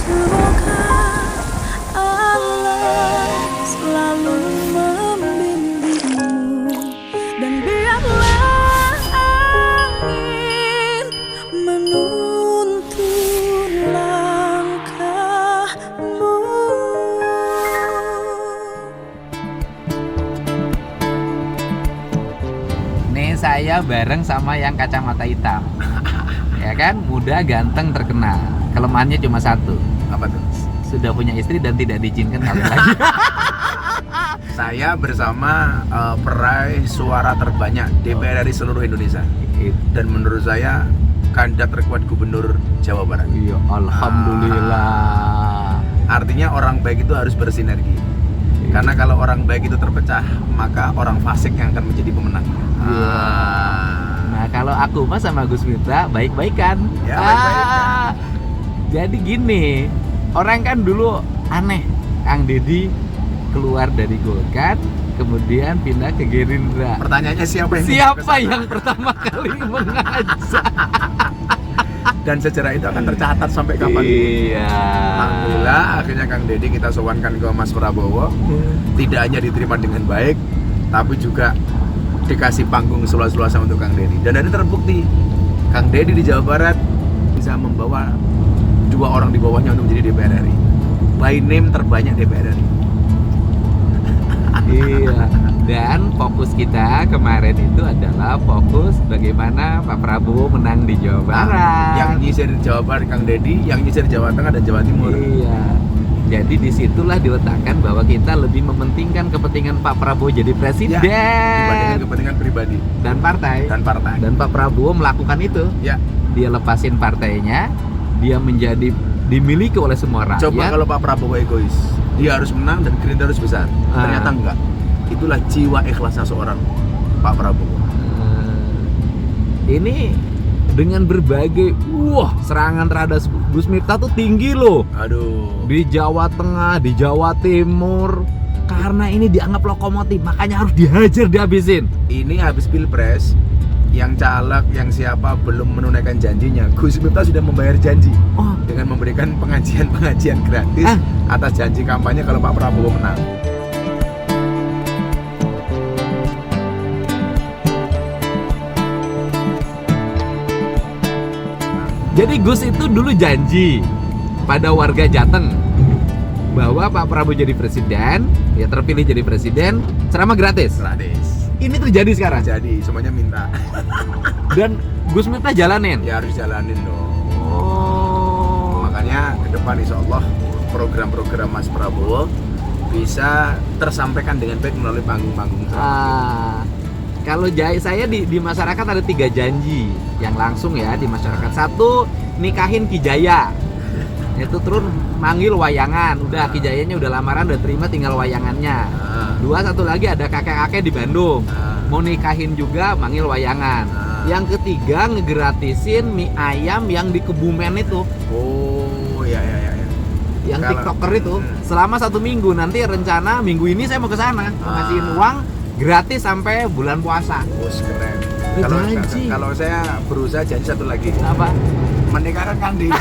Semoga Allah selalu membimbingmu dan biarlah angin menuntun langkahmu. Nih saya bareng sama yang kacamata hitam. Ya kan, muda, ganteng, terkenal. Kelemahannya cuma satu. Apa tuh? Sudah punya istri dan tidak diizinkan kawin lagi. Saya bersama peraih suara terbanyak DPR RI seluruh Indonesia. Dan menurut saya kandidat terkuat gubernur Jawa Barat. Iya, alhamdulillah. Artinya orang baik itu harus bersinergi. Karena kalau orang baik itu terpecah, maka orang fasik yang akan menjadi pemenang. Iya. Nah, kalau aku mas sama Gus Miftah baik-baikan. Ya, baik-baikan. Jadi gini, orang kan dulu aneh, Kang Deddy keluar dari Golkar, kemudian pindah ke Gerindra. Pertanyaannya siapa yang pertama kali mengajak? Dan sejarah itu akan tercatat sampai kapan? Iya. Alhamdulillah akhirnya Kang Deddy kita sowankan ke Mas Prabowo. Tidak hanya diterima dengan baik, tapi juga dikasih panggung seluas-luasnya untuk Kang Deddy. Dan dari terbukti Kang Deddy di Jawa Barat bisa membawa 2 orang di bawahnya untuk menjadi DPR RI. By name terbanyak DPR RI. Iya. Dan fokus kita kemarin itu adalah fokus bagaimana Pak Prabowo menang di Jawa Barat. Yang nyisir Jawa Barat Kang Deddy, yang nyisir Jawa Tengah dan Jawa Timur. Iya. Jadi disitulah diletakkan bahwa kita lebih mementingkan kepentingan Pak Prabowo jadi presiden Dibandingkan kepentingan pribadi dan partai. Dan Pak Prabowo melakukan itu. Ya. Dia lepasin partainya, dia menjadi dimiliki oleh semua rakyat. Coba kalau Pak Prabowo egois, dia harus menang dan Gerindra harus besar. Ternyata enggak. Itulah jiwa ikhlasnya seorang Pak Prabowo. Ini dengan berbagai serangan terhadap Gus Miftah tuh tinggi loh. Aduh. Di Jawa Tengah, di Jawa Timur. Karena ini dianggap lokomotif, makanya harus dihajar, dihabisin. Ini habis Pilpres, yang caleg, yang siapa belum menunaikan janjinya, Gus Miftah sudah membayar janji dengan memberikan pengajian gratis atas janji kampanye kalau Pak Prabowo menang. Jadi Gus itu dulu janji pada warga Jateng bahwa Pak Prabowo jadi presiden, ya terpilih jadi presiden, ceramah gratis. Ini terjadi sekarang. Jadi semuanya minta. Dan Gus Miftah jalanin. Ya harus jalanin dong. Oh. Makanya ke depan insya Allah program-program Mas Prabowo bisa tersampaikan dengan baik melalui panggung-panggung. Kalau saya di masyarakat ada 3 janji yang langsung ya di masyarakat. 1, nikahin Ki Jaya. Itu terus manggil wayangan. Udah Ki Jayanya udah lamaran, udah terima, tinggal wayangannya. 2, satu lagi ada kakek-kakek di Bandung. Mau nikahin juga manggil wayangan. Yang ketiga ngegratisin mie ayam yang di Kebumen itu. Oh, ya. Yang TikToker itu selama 1 minggu. Nanti rencana minggu ini saya mau ke sana ngasihin uang gratis sampai bulan puasa. Keren. Janji. Kalau saya berusaha janji satu lagi. Apa? Menikahkan Kang Deddy.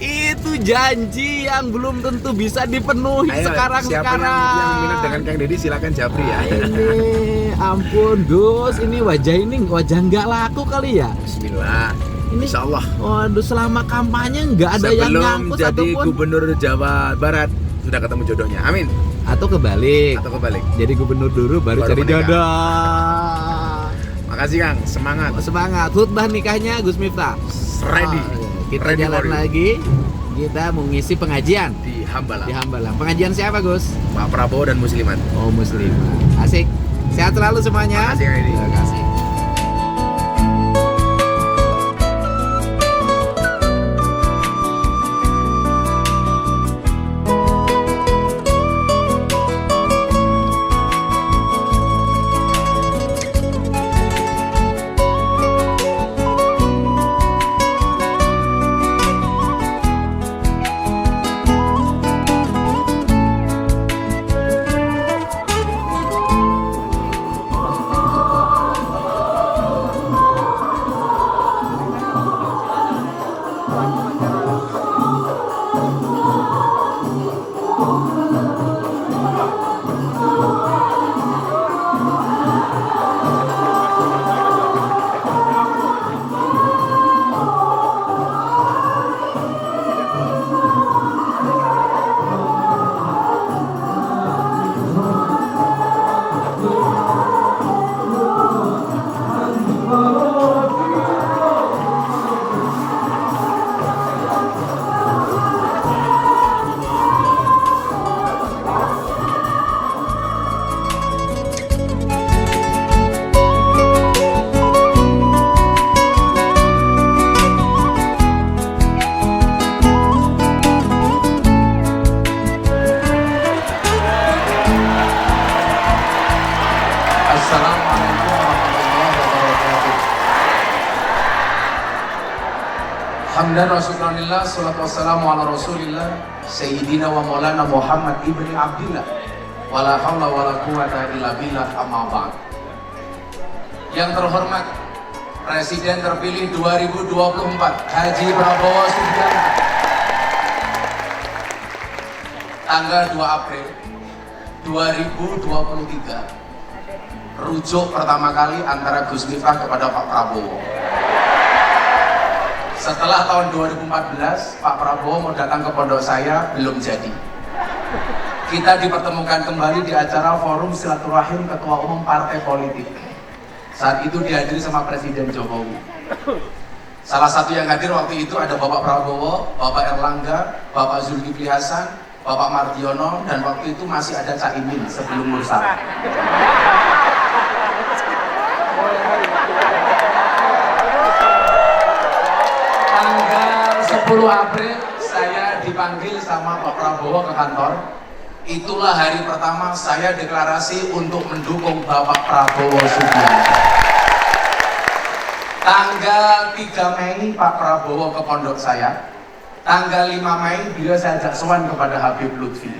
Itu janji yang belum tentu bisa dipenuhi. Siapa sekarang. yang minat dengan Kang Deddy silakan japri ya. Ini ampun Gus, ini wajah nggak laku kali ya. Bismillah. Ini Insya Allah. Waduh, selama kampanye nggak ada yang nyangkut jadi ataupun gubernur Jawa Barat sudah ketemu jodohnya. Amin. Atau kebalik. Jadi gubernur dulu baru cari menikah. jodoh. Makasih Kang, semangat. Khutbah nikahnya Gus Miftah. Ready. Kita Ready jalan lagi. Kita mau ngisi pengajian di Hambalang. Pengajian siapa Gus? Pak Prabowo dan Muslimat. Oh, Muslim. Asik. Sehat selalu semuanya. Makasih Kang Deddy. Terima kasih. Hamdan wa syukranillah, salatu wassalamu ala rasulillah Sayyidina wa maulana Muhammad ibni Abdillah wala hawla wala quwata illa billah, amma ba'd. Yang terhormat Presiden terpilih 2024 Haji Prabowo Subianto, tanggal 2 April 2023, rujuk pertama kali antara Gus Miftah kepada Pak Prabowo. Setelah tahun 2014, Pak Prabowo mau datang ke pondok saya, belum jadi. Kita dipertemukan kembali di acara Forum Silaturahim Ketua Umum Partai Politik. Saat itu dihadiri sama Presiden Jokowi. Salah satu yang hadir waktu itu ada Bapak Prabowo, Bapak Erlangga, Bapak Zulkifli Hasan, Bapak Mardiono, dan waktu itu masih ada Caimin sebelum Mursala. Tanggal 10 April saya dipanggil sama Pak Prabowo ke kantor. Itulah hari pertama saya deklarasi untuk mendukung Bapak Prabowo Subianto. Tanggal 3 Mei Pak Prabowo ke pondok saya. Tanggal 5 Mei beliau saya ajak sowan kepada Habib Lutfi.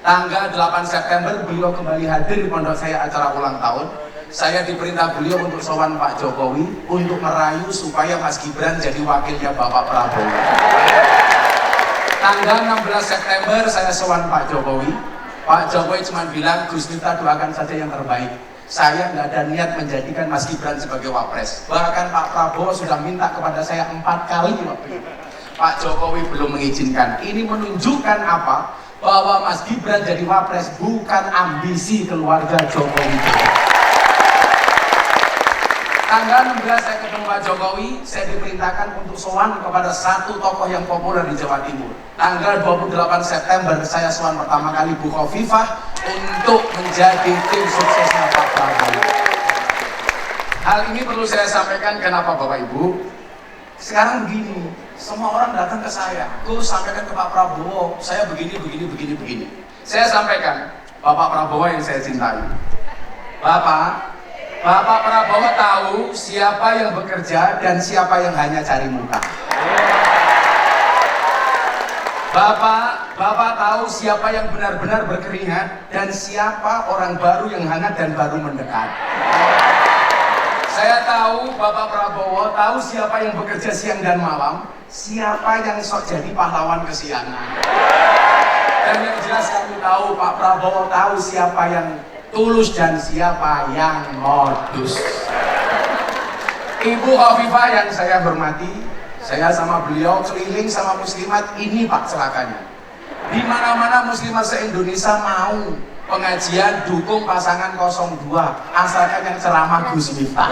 Tanggal 8 September beliau kembali hadir di pondok saya acara ulang tahun. Saya diperintah beliau untuk sowan Pak Jokowi untuk merayu supaya Mas Gibran jadi wakilnya Bapak Prabowo. Tanggal 16 September saya sowan Pak Jokowi. Pak Jokowi cuma bilang, Gus Miftah doakan saja yang terbaik. Saya nggak ada niat menjadikan Mas Gibran sebagai wapres. Bahkan Pak Prabowo sudah minta kepada saya 4 kali waktu itu. Pak Jokowi belum mengizinkan. Ini menunjukkan apa? Bahwa Mas Gibran jadi wapres bukan ambisi keluarga Jokowi. Tanggal 16 saya ketemu Pak Jokowi, saya diperintahkan untuk sowan kepada satu tokoh yang populer di Jawa Timur. Tanggal 28 September saya sowan pertama kali Bu Khofifah untuk menjadi tim suksesnya Pak Prabowo. Hal ini perlu saya sampaikan kenapa Bapak Ibu? Sekarang begini, semua orang datang ke saya, Gus sampaikan ke Pak Prabowo, saya begini. Saya sampaikan, Bapak Prabowo yang saya cintai. Bapak Prabowo tahu siapa yang bekerja dan siapa yang hanya cari muka. Bapak tahu siapa yang benar-benar berkeringat dan siapa orang baru yang hangat dan baru mendekat. Saya tahu Bapak Prabowo tahu siapa yang bekerja siang dan malam, siapa yang sok jadi pahlawan kesiangan. Dan yang jelas kami tahu Pak Prabowo tahu siapa yang tulus dan siapa yang modus. Ibu Khofifah yang saya hormati, saya sama beliau keliling sama muslimat, ini Pak celakanya. Di mana-mana muslimat se-Indonesia mau pengajian dukung pasangan 02, asalkan yang ceramah Gus Miftah.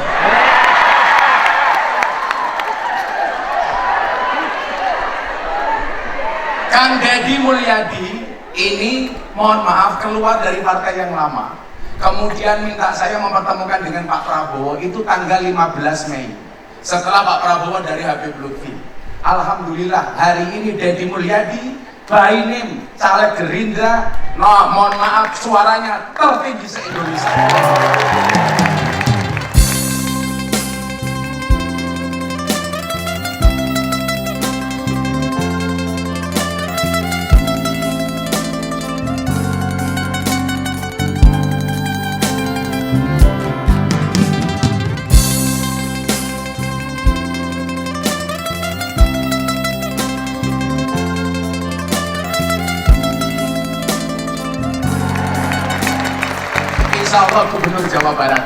Kang Deddy Mulyadi ini mohon maaf keluar dari partai yang lama, kemudian minta saya mempertemukan dengan Pak Prabowo itu tanggal 15 Mei setelah Pak Prabowo dari Habib Lutfi. Alhamdulillah hari ini Deddy Mulyadi Bainim caleg Gerindra, mohon maaf suaranya tertinggi se-Indonesia. Insya Allah Gubernur Jawa Barat.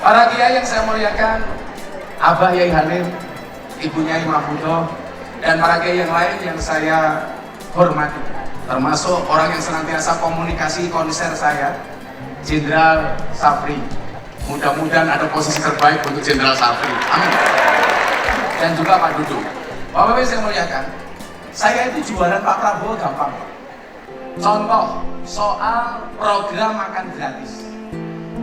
Para kiai yang saya muliakan, Abah Yai Halim, Ibu Nyai Mahfudoh, dan para kiai yang lain yang saya hormati, termasuk orang yang senantiasa komunikasi konser saya, Jenderal Safri. Mudah-mudahan ada posisi terbaik untuk Jenderal Safri. Amin. Dan juga Pak Dudung. Bapak-bapak yang saya muliakan, saya itu jualan Pak Prabowo gampang. Contoh, soal program makan gratis.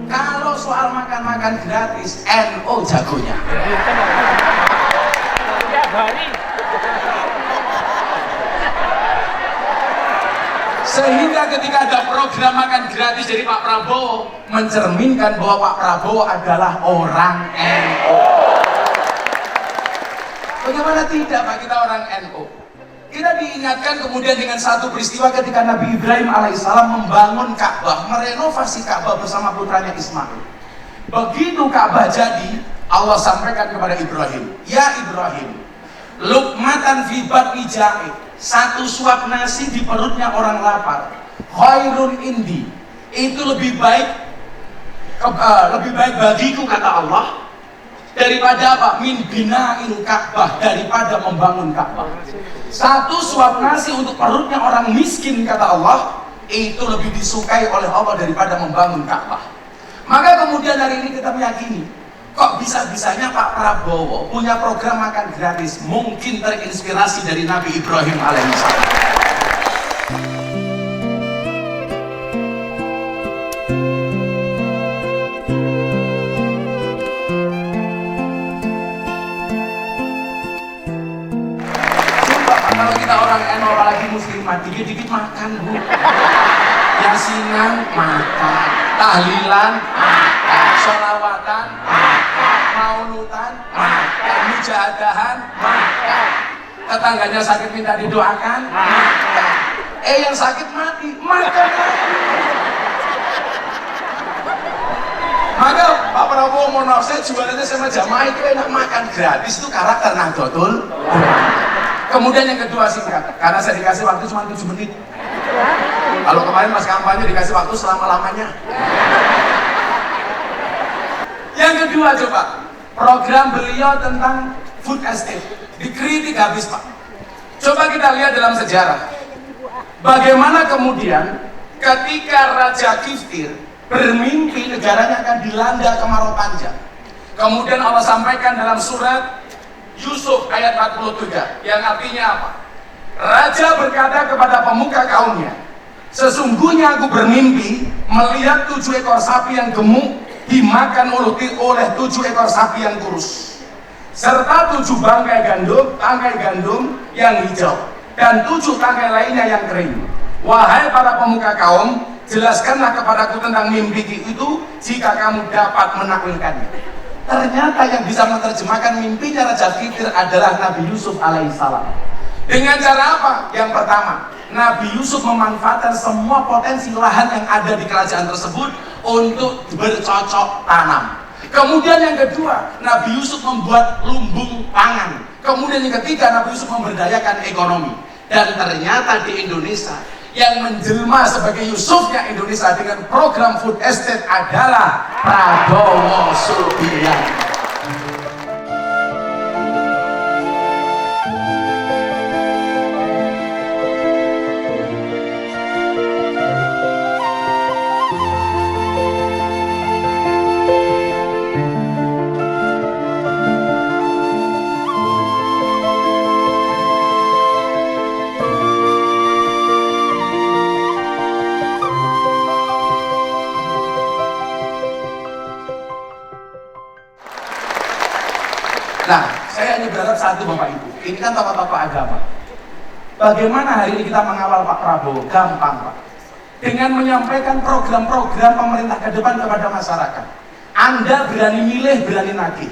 Kalau soal makan gratis, NU jagonya. Sehingga ketika ada program makan gratis dari Pak Prabowo, mencerminkan bahwa Pak Prabowo adalah orang NU. Bagaimana tidak Pak, kita orang NU? Kita diingatkan kemudian dengan satu peristiwa ketika Nabi Ibrahim alaihissalam membangun Ka'bah, merenovasi Ka'bah bersama putranya Ismail. Begitu Ka'bah jadi, Allah sampaikan kepada Ibrahim, ya Ibrahim, luqmatan fi batni ja'i, satu suap nasi di perutnya orang lapar, khairun indi, itu lebih baik bagiku kata Allah daripada apa? Min bina'il Ka'bah, daripada membangun Ka'bah. Satu suap nasi untuk perutnya orang miskin kata Allah, itu lebih disukai oleh Allah daripada membangun Ka'bah. Maka kemudian hari ini kita meyakini, kok bisa-bisanya Pak Prabowo punya program makan gratis, mungkin terinspirasi dari Nabi Ibrahim alaihissalam. Coba Pak, kalau kita orang NU apalagi muslimat, dikit-dikit makan Bu. Yasinan makan, tahlilan makan, sholawatan makan, maulutan makan, mujahadahan makan, tetangganya sakit minta didoakan makan, yang sakit mati makan. Maka Pak Prabowo mohon maaf, saya jualannya sama jamaah itu enak makan gratis, itu karakter Nahdlatul Ulama. Kemudian yang kedua singkat, karena saya dikasih waktu cuma 7 menit. Kalau kemarin pas kampanye dikasih waktu selama-lamanya. Yang kedua coba, program beliau tentang food estate dikritik habis Pak. Coba kita lihat dalam sejarah, bagaimana kemudian ketika Raja Kiftir bermimpi negaranya akan dilanda kemarau panjang. Kemudian Allah sampaikan dalam surat Yusuf ayat 43 yang artinya apa? Raja berkata kepada pemuka kaumnya, sesungguhnya aku bermimpi melihat 7 ekor sapi yang gemuk dimakan oleh 7 ekor sapi yang kurus, serta 7 tangkai gandum yang hijau, dan 7 tangkai lainnya yang kering. Wahai para pemuka kaum, jelaskanlah kepadaku tentang mimpi itu jika kamu dapat menakwilkannya. Ternyata yang bisa menerjemahkan mimpinya Raja Kiftir adalah Nabi Yusuf alaihissalam. Dengan cara apa? Yang pertama, Nabi Yusuf memanfaatkan semua potensi lahan yang ada di kerajaan tersebut untuk bercocok tanam. Kemudian yang kedua, Nabi Yusuf membuat lumbung pangan. Kemudian yang ketiga, Nabi Yusuf memberdayakan ekonomi. Dan ternyata di Indonesia, yang menjelma sebagai Yusufnya Indonesia dengan program food estate adalah Prabowo Subianto. Nah, saya hanya berharap satu Bapak Ibu, ini kan tokoh-tokoh agama. Bagaimana hari ini kita mengawal Pak Prabowo? Gampang Pak. Dengan menyampaikan program-program pemerintah ke depan kepada masyarakat. Anda berani milih, berani nagih.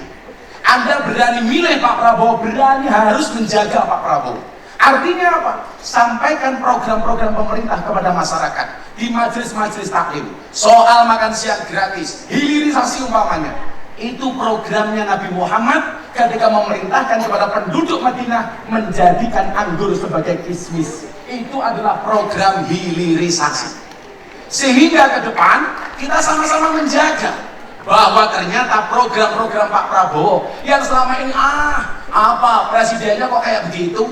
Anda berani milih Pak Prabowo, berani harus menjaga Pak Prabowo. Artinya apa? Sampaikan program-program pemerintah kepada masyarakat di majelis-majelis taklim. Soal makan siang gratis, hilirisasi umpamanya. Itu programnya Nabi Muhammad ketika memerintahkan kepada penduduk Madinah menjadikan anggur sebagai kismis. Itu adalah program hilirisasi. Sehingga ke depan kita sama-sama menjaga bahwa ternyata program-program Pak Prabowo yang selama ini apa presidennya kok kayak begitu,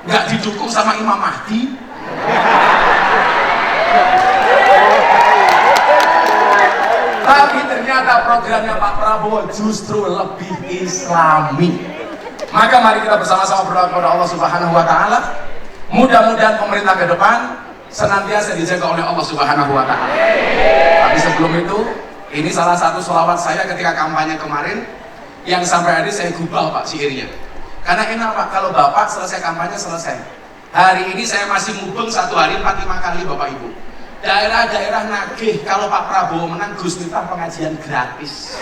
nggak didukung sama Imam Mahdi. Tapi ternyata programnya Pak Prabowo justru lebih islami. Maka mari kita bersama-sama berdoa kepada Allah Subhanahu wa taala. Mudah-mudahan pemerintah ke depan senantiasa dijaga oleh Allah Subhanahu wa taala. Tapi sebelum itu, ini salah satu sholawat saya ketika kampanye kemarin yang sampai hari saya gubah Pak syairnya. Karena enak Pak, kalau Bapak selesai kampanye selesai. Hari ini saya masih mubeng 1 hari 4-5 kali Bapak Ibu. Daerah-daerah nagih kalau Pak Prabowo menang Gus Miftah pengajian gratis.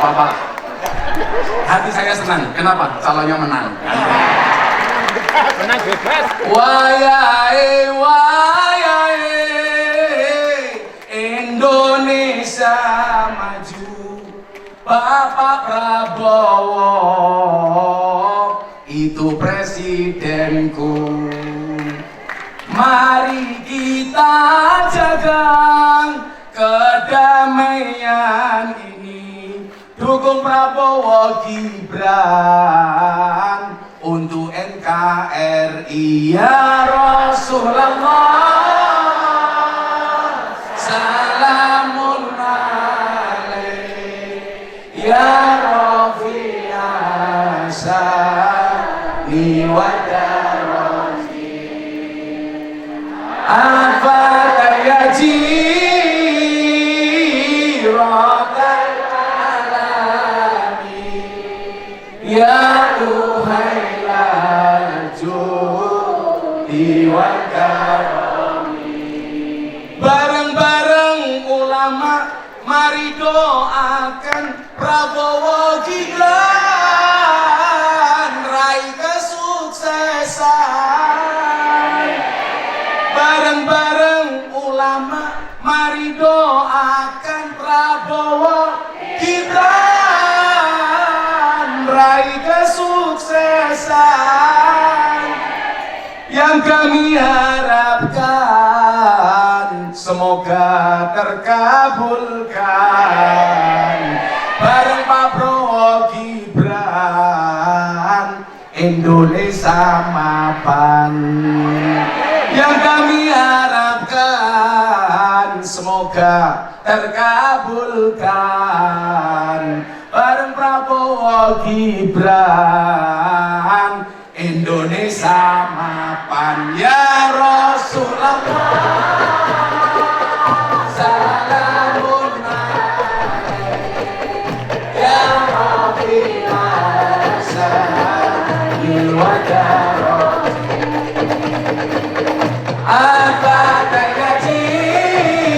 apa-apa. Hati saya senang. Kenapa? Calonnya menang. Menang bebas. Wayahe wayahe Indonesia maju, Bapak Prabowo itu presidenku. Mari kita jaga kedamaian ini, dukung Prabowo Gibran untuk NKRI ya Rasulullah. Salamun alaik ya Rafi'a sani wa darati afata ya jiratal alami ya bareng-bareng ulama, mari doakan Prabowo Gibran raih kesuksesan. Bareng-bareng ulama, mari doakan Prabowo Gibran raih kesuksesan. Yang kami harapkan semoga terkabulkan. Bareng Pak Prabowo Gibran Indonesia mapan. Yang kami harapkan semoga terkabulkan. Bareng Prabowo Gibran Indonesia mapan ya Rasulullah. Salamun alaik ya Rafi'a sani wa darati afata ya jiratal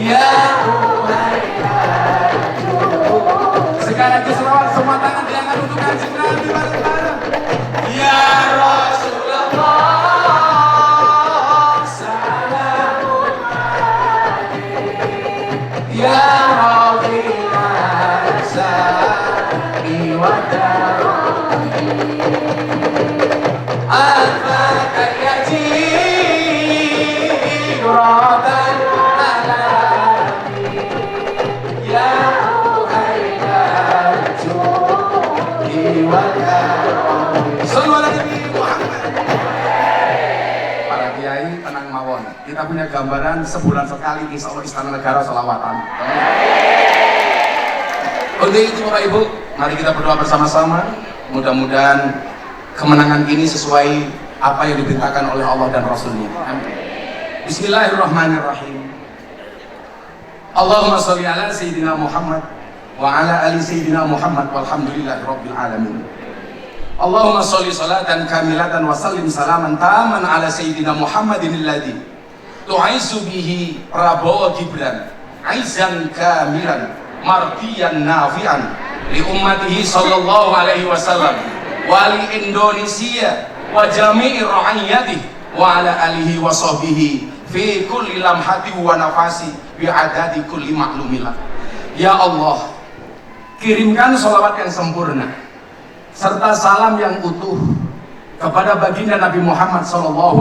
ya sekali lagi selawat semua tangan diangkat untuk kanjeng Nabi bareng-bareng. Ya Rasulullah, salamun alaik ya Rafi'a sani wa darati afaka ya jiratal alami ya para kiai tenang mawon, kita punya gambaran sebulan sekali insya Allah Istana Negara selawatan. Untuk itu Bapak Ibu, mari kita berdoa bersama-sama. Mudah-mudahan kemenangan ini sesuai apa yang diberitakan oleh Allah dan Rasulnya. Amin. Bismillahirrahmanirrahim. Allahumma sholli ala Sayyidina Muhammad wa ala ali Sayyidina Muhammad walhamdulillahi rabbil alamin. Allahumma sholli salatan kamilatan wa sallim salaman taman ala Sayyidina Muhammadin alladhi tu'aizu bihi Prabowo Gibran aizan kamilan mardiyan nafi'an li ummatihi sallallahu alaihi wasallam wa li Indonesia wa jami'i ra'iyatihi wa ala alihi wa sahbihi fi kulli lamhati wa nafasi bi adadi kulli maklumillah. Ya Allah, kirimkan sholawat yang sempurna serta salam yang utuh kepada baginda Nabi Muhammad SAW,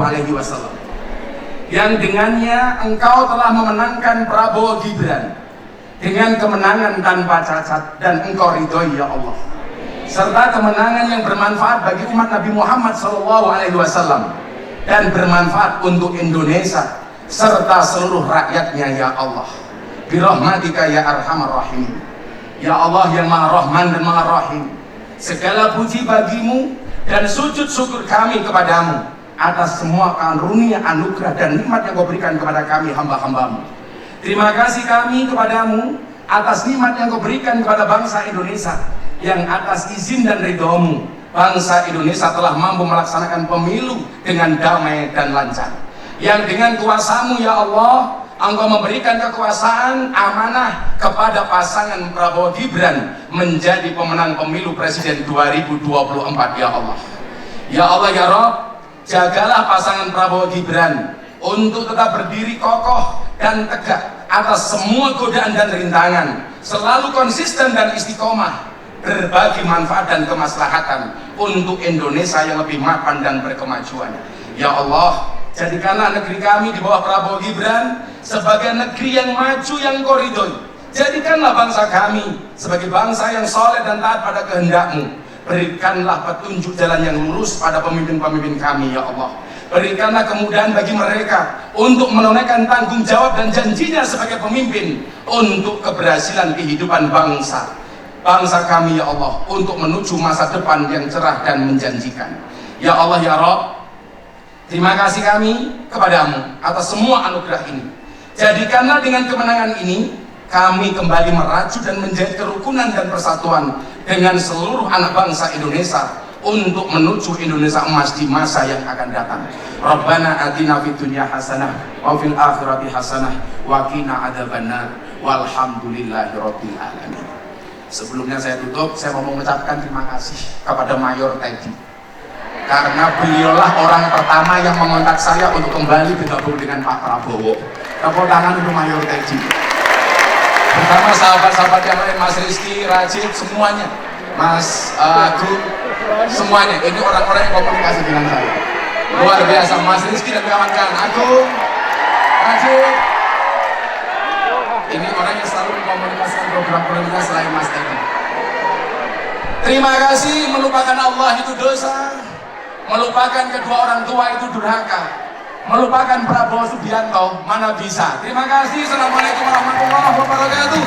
yang dengannya engkau telah memenangkan Prabowo Gibran dengan kemenangan tanpa cacat dan engkau ridhoi ya Allah, serta kemenangan yang bermanfaat bagi umat Nabi Muhammad SAW dan bermanfaat untuk Indonesia serta seluruh rakyatnya ya Allah. Birahmatika ya arhamar rahim. Ya Allah yang maha rahman dan maha rahim, segala puji bagimu dan sujud syukur kami kepadamu atas semua karunia, anugerah dan nikmat yang kau berikan kepada kami hamba-hambamu. Terima kasih kami kepadamu atas nikmat yang kau berikan kepada bangsa Indonesia, yang atas izin dan ridhomu bangsa Indonesia telah mampu melaksanakan pemilu dengan damai dan lancar, yang dengan kuasamu ya Allah Engkau memberikan kekuasaan amanah kepada pasangan Prabowo Gibran menjadi pemenang pemilu presiden 2024 ya Allah. Ya Allah ya Rob, jagalah pasangan Prabowo Gibran untuk tetap berdiri kokoh dan tegak atas semua godaan dan rintangan, selalu konsisten dan istiqomah berbagi manfaat dan kemaslahatan untuk Indonesia yang lebih mapan dan berkemajuan. Ya Allah, jadikanlah negeri kami di bawah Prabowo Gibran sebagai negeri yang maju yang koridor. Jadikanlah bangsa kami sebagai bangsa yang soleh dan taat pada kehendak-Mu. Berikanlah petunjuk jalan yang lurus pada pemimpin-pemimpin kami ya Allah. Berikanlah kemudahan bagi mereka untuk menunaikan tanggung jawab dan janjinya sebagai pemimpin untuk keberhasilan kehidupan bangsa kami ya Allah, untuk menuju masa depan yang cerah dan menjanjikan. Ya Allah ya Rabb, terima kasih kami kepadamu atas semua anugerah ini. Jadikanlah dengan kemenangan ini kami kembali meraju dan menjadi kerukunan dan persatuan dengan seluruh anak bangsa Indonesia untuk menuju Indonesia emas di masa yang akan datang. Rabbana atina fid dunya hasanah wa fil akhirati hasanah wa qina adzabannar walhamdulillahirabbil alamin. Sebelumnya saya tutup, saya mau mengucapkan terima kasih kepada Mayor Teddy, karena beliaulah orang pertama yang mengontak saya untuk kembali bergabung dengan Pak Prabowo. Tepuk tangan untuk Mayor Teddy. Bersama sahabat-sahabat yang lain, Mas Rizky, Rajib, semuanya, Mas Agung, semuanya. Ini orang-orang yang komunikasi dengan saya. Luar biasa, Mas Rizky dan kawan-kawan. Agung, Rajib. Ini orang yang selalu mengkomunikasikan program-program kita selain Mas Teddy. Terima kasih. Melupakan Allah itu dosa, melupakan kedua orang tua itu durhaka, melupakan Prabowo Subianto mana bisa. Terima kasih. Assalamualaikum warahmatullahi wabarakatuh.